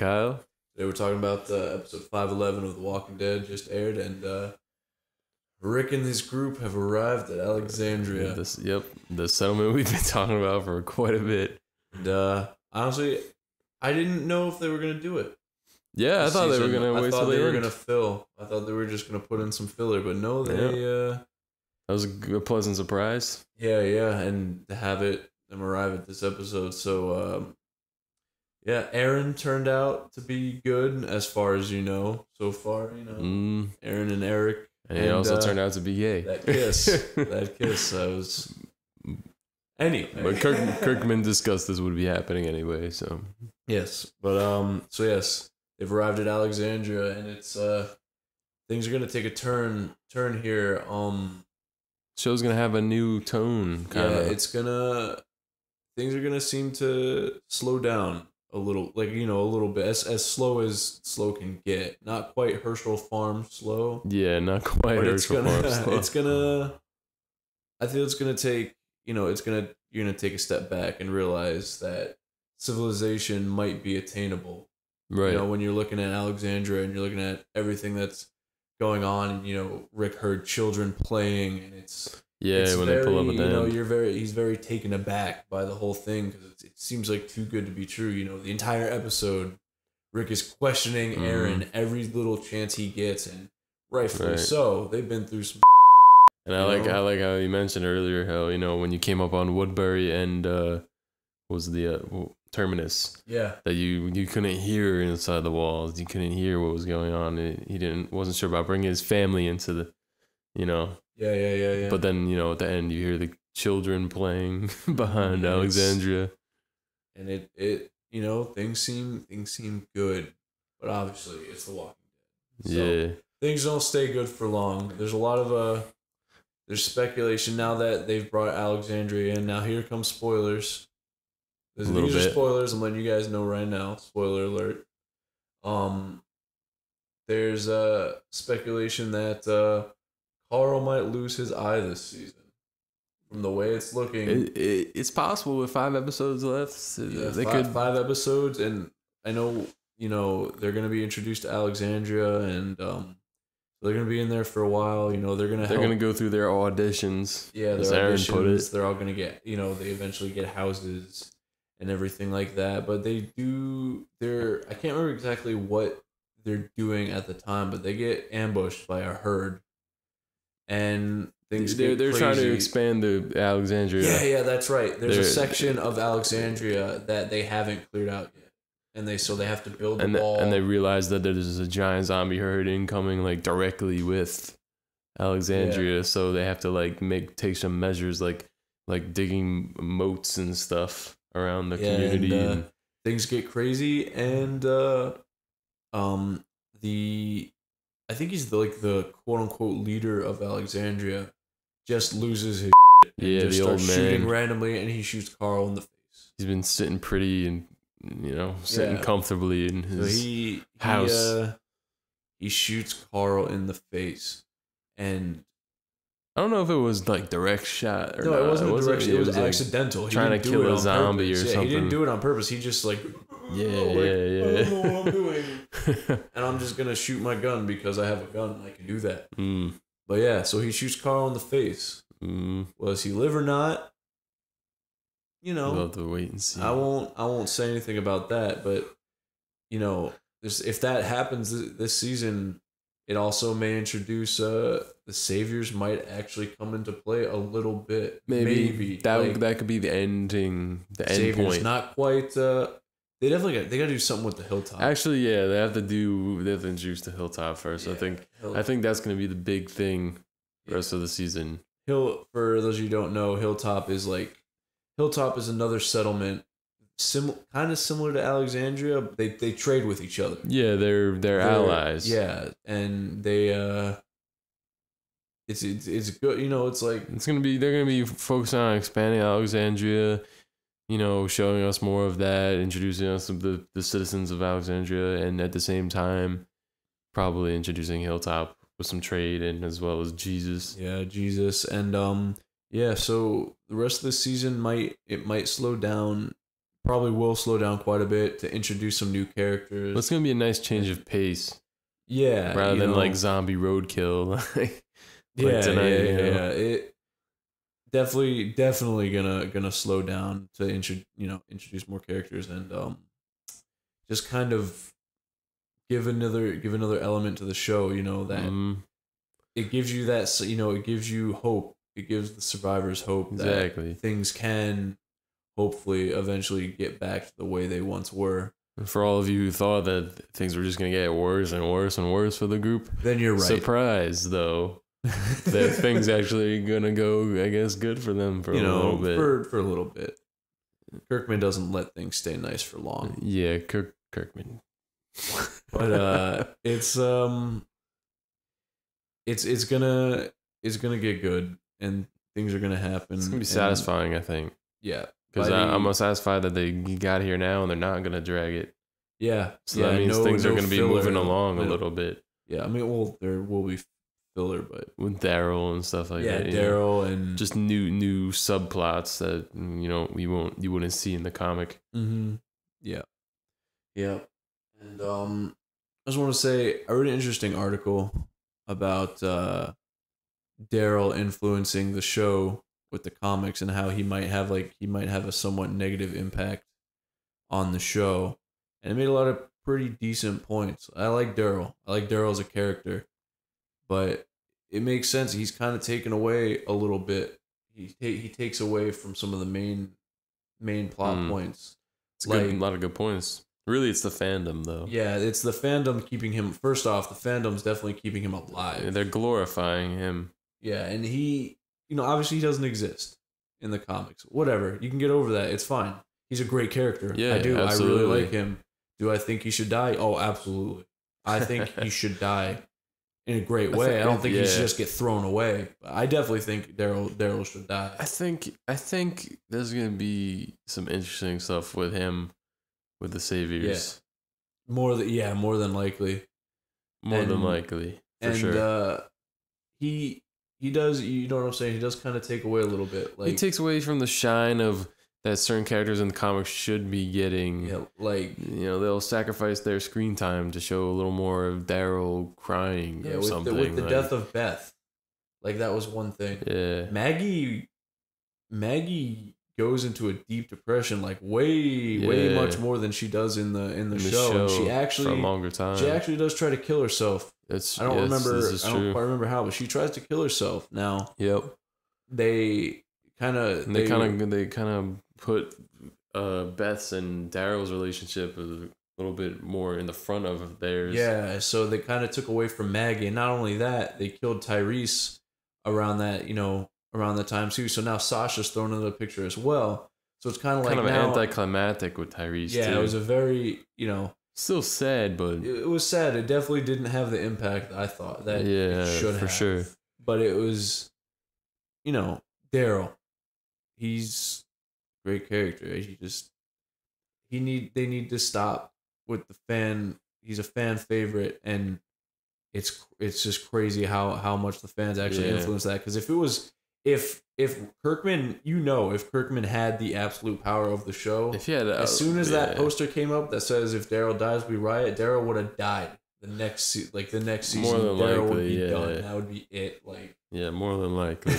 Kyle. Today we're talking about episode 511 of The Walking Dead just aired, and Rick and his group have arrived at Alexandria. The settlement we've been talking about for quite a bit. And honestly, I didn't know if they were going to do it. Yeah, I thought they were going to wait till the end. I thought they were going to fill. I thought they were just going to put in some filler, but no, they... That was a pleasant surprise. Yeah, and to have them arrive at this episode. So, Aaron turned out to be good as far as you know so far. Aaron and Eric. And he also turned out to be gay. That kiss. I was... Anyway. But Kirkman discussed this would be happening anyway, so... Yes, but, yes, they've arrived at Alexandria, and it's, things are going to take a turn here. Show's going to have a new tone, kind of. Things are going to seem to slow down a little, a little bit, as slow as slow can get. Not quite Herschel Farm slow. Yeah, not quite Herschel Farm slow. I think it's going to take, you're going to take a step back and realize that civilization might be attainable. Right. When you're looking at Alexandria and you're looking at everything that's going on, and Rick heard children playing, and it's when they pull up at the end. He's very taken aback by the whole thing because it seems like too good to be true. The entire episode, Rick is questioning Aaron every little chance he gets, and rightfully so. They've been through some. And I like how you mentioned earlier how when you came up on Woodbury and was the Terminus. Yeah. That you couldn't hear inside the walls. You couldn't hear what was going on. He wasn't sure about bringing his family into the, Yeah. But then at the end you hear the children playing behind Alexandria, and it things seem good, but obviously it's The Walking Dead. So things don't stay good for long. There's a lot of there's speculation now that they've brought Alexandria in. Now here come spoilers. These are spoilers. I'm letting you guys know right now. Spoiler alert. There's speculation that Carl might lose his eye this season. From the way it's looking, it's possible with 5 episodes left. They could 5 episodes, and I know they're gonna be introduced to Alexandria, and they're gonna be in there for a while. They're gonna go through their auditions. Yeah, their auditions. They're all gonna get they eventually get houses and everything like that. But I can't remember exactly what they're doing at the time, but they get ambushed by a herd, and they're trying to expand the Alexandria. Yeah, that's right. There's a section of Alexandria that they haven't cleared out yet, and they have to build a wall. And they realize that there's a giant zombie herd incoming, directly with Alexandria, so they have to take some measures, like digging moats and stuff around the community. And things get crazy, and I think he's the quote unquote leader of Alexandria just loses his shit and just the old starts man shooting randomly, and he shoots Carl in the face. He's been sitting pretty and sitting comfortably in his house. He shoots Carl in the face, and I don't know if it was direct shot or not. It wasn't a direct shot. It was accidental. Trying to kill a zombie or something. He didn't do it on purpose. He just I don't know what I'm doing. And I'm just gonna shoot my gun because I have a gun and I can do that. But so he shoots Carl in the face. Was he live or not? We'll have to wait and see. I won't say anything about that, but if that happens this season, it also may introduce the saviors might actually come into play a little bit. Maybe that could be the end point. Not quite. They definitely got to do something with the hilltop. Actually, they have to introduce the hilltop first. I think that's going to be the big thing the rest of the season. For those of you who don't know, Hilltop is another settlement, kind of similar to Alexandria. They trade with each other. Yeah, they're allies. Yeah, and they it's good. They're gonna be focusing on expanding Alexandria. Showing us more of that, introducing us to the citizens of Alexandria, and at the same time, probably introducing Hilltop with some trade and as well as Jesus. Yeah, Jesus. And so the rest of the season might slow down probably will slow down quite a bit to introduce some new characters. It's gonna be a nice change of pace. Yeah, rather than like zombie roadkill. Yeah. It definitely gonna slow down to introduce more characters and just kind of give another element to the show. That it gives you that it gives you hope. It gives the survivors hope that things can hopefully eventually get back to the way they once were. For all of you who thought that things were just going to get worse and worse and worse for the group, then you're right. Surprise, though, that things actually going to go, I guess, good for them for a little bit. For a little bit. Kirkman doesn't let things stay nice for long. Yeah, Kirkman. But it's gonna get good and things are gonna happen. It's gonna be satisfying, I think. Yeah. Because I'm satisfied that they got here now and they're not going to drag it. Yeah. So that means things are going to be moving along a little bit. Yeah. I mean, there will be filler, but. With Daryl and stuff like that. Yeah, Daryl and. Just new subplots that, you wouldn't see in the comic. Mm-hmm. Yeah. Yeah. And I just want to say, I read an interesting article about Daryl influencing the show with the comics and how he might have a somewhat negative impact on the show, and it made a lot of pretty decent points. I like Daryl. I like Daryl as a character, but it makes sense. He's kind of taken away a little bit. He takes away from some of the main plot points. It's a lot of good points. Really, it's the fandom though. Yeah, it's the fandom keeping him. First off, the fandom's definitely keeping him alive. Yeah, they're glorifying him. Yeah, and he. Obviously he doesn't exist in the comics. Whatever. You can get over that. It's fine. He's a great character. Yeah, I do. absolutely. I really like him. Do I think he should die? Oh, absolutely. I think he should die in a great way. I don't think he should just get thrown away. But I definitely think Daryl should die. I think there's gonna be some interesting stuff with him, with the Saviors. Yeah. More than likely. More than likely. For sure. He does, you know what I'm saying? He does kind of take away a little bit. He takes away from the shine of that certain characters in the comics should be getting. Yeah, they'll sacrifice their screen time to show a little more of Daryl crying or something. With the death of Beth. That was one thing. Yeah. Maggie goes into a deep depression way much more than she does in the show. And she actually, for a longer time. She actually does try to kill herself. I don't quite remember how, but she tries to kill herself. Now, they kind of put Beth's and Daryl's relationship a little bit more in the front of theirs. Yeah, so they kind of took away from Maggie, and not only that, they killed Tyrese around the time too. So now Sasha's thrown into the picture as well. So it's kind of anticlimactic with Tyrese. Yeah, too. It was a very still sad, but it was sad. It definitely didn't have the impact I thought that it should have. For sure. But it was, Daryl. He's a great character. They need to stop with the fan. He's a fan favorite, and it's just crazy how much the fans actually influence that. Because if Kirkman, if Kirkman had the absolute power of the show, as soon as that poster came up that says if Daryl dies we riot, Daryl would have died the next season. More than Daryl likely, would be done. That would be it. More than likely.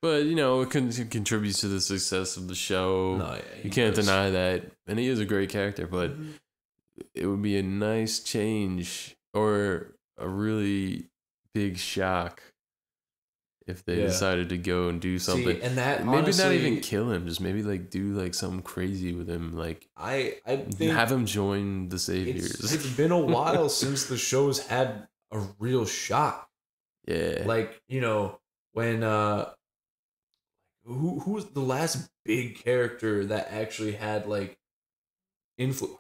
But it contributes to the success of the show. No, you can't deny that, and he is a great character. But it would be a nice change or a really big shock if they decided to go and do something. See, and that maybe honestly, not even kill him, just maybe do something crazy with him, I think have him join the Saviors. It's been a while since the show's had a real shock. Yeah, when who was the last big character that actually had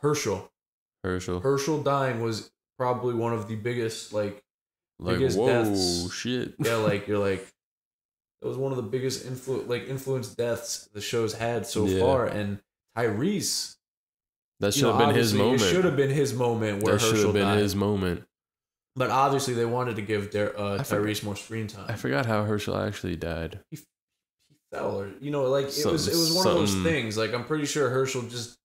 Herschel. Herschel dying was probably one of the biggest biggest whoa, deaths. Shit. Yeah, it was one of the biggest influence deaths the show's had so far. And Tyrese, that should have been his moment. It should have been his moment where Herschel died. That should have been his moment. But obviously, they wanted to give Tyrese more screen time. I forgot how Herschel actually died. He fell, or like it was one of those things. Like I'm pretty sure Herschel just,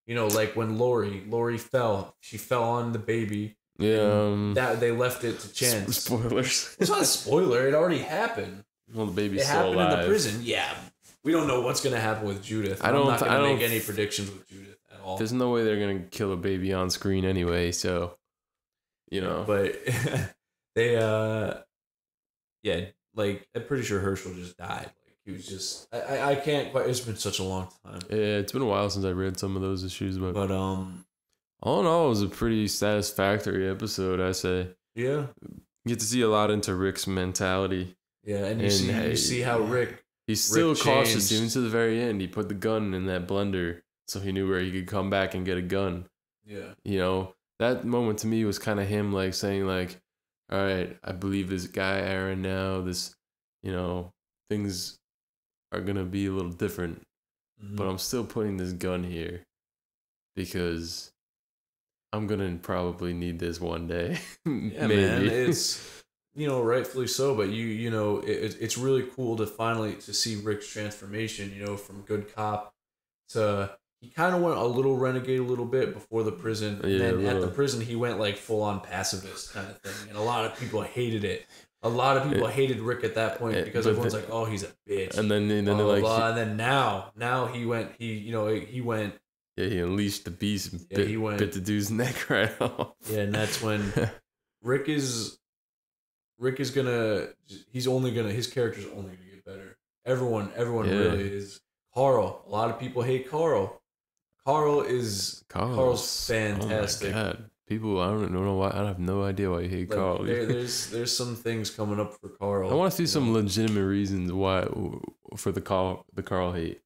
like when Lori fell, she fell on the baby. Yeah, that they left it to chance. Spoilers. It's not a spoiler. It already happened. Well, the baby's it still happened alive. in the prison. Yeah, we don't know what's gonna happen with Judith. I'm not gonna make any predictions with Judith at all. There's no way they're gonna kill a baby on screen anyway. So, But they, like I'm pretty sure Herschel just died. Like he was just. I can't quite. It's been such a long time. Yeah, it's been a while since I read some of those issues, but all in all, it was a pretty satisfactory episode, I say. Yeah. You get to see a lot into Rick's mentality. Yeah, and you see how he's still cautious even to the very end. He put the gun in that blender so he knew where he could come back and get a gun. Yeah. That moment to me was kind of him like saying like, all right, I believe this guy Aaron now. This, things are going to be a little different, but I'm still putting this gun here because I'm gonna probably need this one day. Yeah, man, it's rightfully so. But it's really cool to finally see Rick's transformation. From good cop to he kind of went a little renegade a little bit before the prison, and then at the prison he went like full on pacifist kind of thing, and a lot of people hated it. A lot of people hated Rick at that point because everyone's like, "Oh, he's a bitch," and then they're like, and then now he went. Yeah, he unleashed the beast and bit the dude's neck right off. Yeah, and that's when Rick is gonna. His character's only gonna get better. Everyone really is. Carl. A lot of people hate Carl. Carl's fantastic. Oh my God. People, I don't know why. I have no idea why you hate Carl. There's some things coming up for Carl. I want to see some legitimate reasons why for the Carl hate.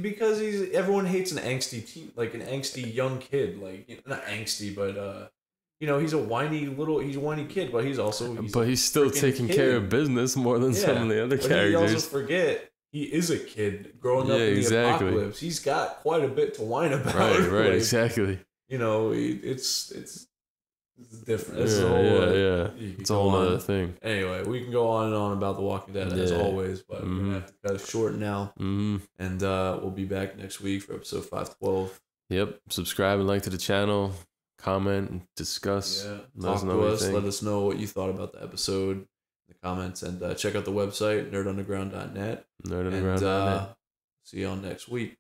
Because everyone hates an angsty teen, like an angsty young kid, like not angsty, but he's a whiny kid, but he's still taking care of business more than some of the other characters. You also forget he is a kid growing up in the apocalypse. He's got quite a bit to whine about. Right, exactly. It's different. It's it's a whole other thing. Anyway, we can go on and on about The Walking Dead as always, but we're gonna have to cut it short now. And we'll be back next week for episode 512. Yep. Subscribe and like to the channel. Comment and discuss. Yeah. Talk to us. Let us know what you thought about the episode in the comments, and check out the website nerdunderground.net. Nerdunderground.net. See y'all next week.